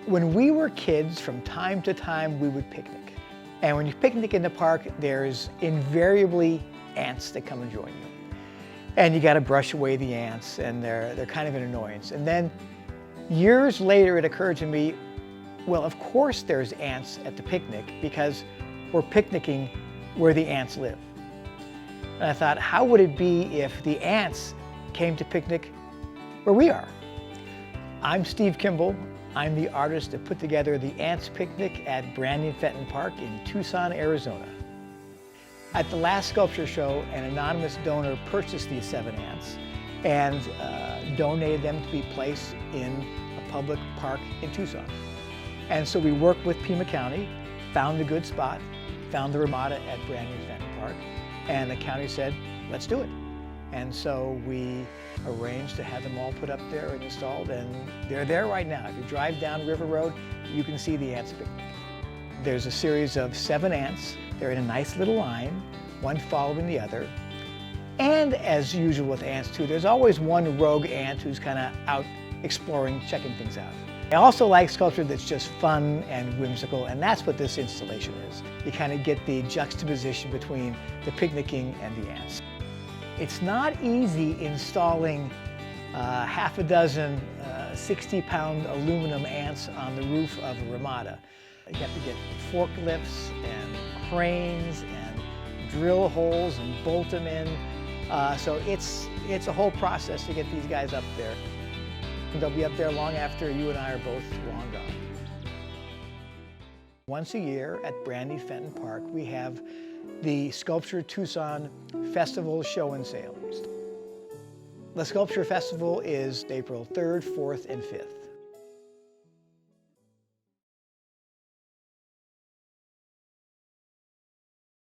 When we were kids, from time to time, we would picnic. And when you picnic in the park, there's invariably ants that come and join you. And you got to brush away the ants, and they're kind of an annoyance. And then years later, it occurred to me, well, of course there's ants at the picnic because we're picnicking where the ants live. And I thought, how would it be if the ants came to picnic where we are? I'm Steve Kimble. I'm the artist that put together the Ants Picnic at Brandi Fenton Park in Tucson, Arizona. At the last sculpture show, an anonymous donor purchased these 7 ants and donated them to be placed in a public park in Tucson. And so we worked with Pima County, found a good spot, found the Ramada at Brandi Fenton Park, and the county said, let's do it. And so we arranged to have them all put up there and installed, and they're there right now. If you drive down River Road, you can see the Ants Picnic. There's a series of 7 ants. They're in a nice little line, one following the other. And as usual with ants too, there's always one rogue ant who's kind of out exploring, checking things out. I also like sculpture that's just fun and whimsical, and that's what this installation is. You kind of get the juxtaposition between the picnicking and the ants. It's not easy installing half a dozen 60-pound aluminum ants on the roof of a Ramada. You have to get forklifts and cranes and drill holes and bolt them in. So it's a whole process to get these guys up there. They'll be up there long after you and I are both long gone. Once a year at Brandi Fenton Park, we have the Sculpture Tucson Festival Show and Sale. The Sculpture Festival is April 3rd, 4th, and 5th.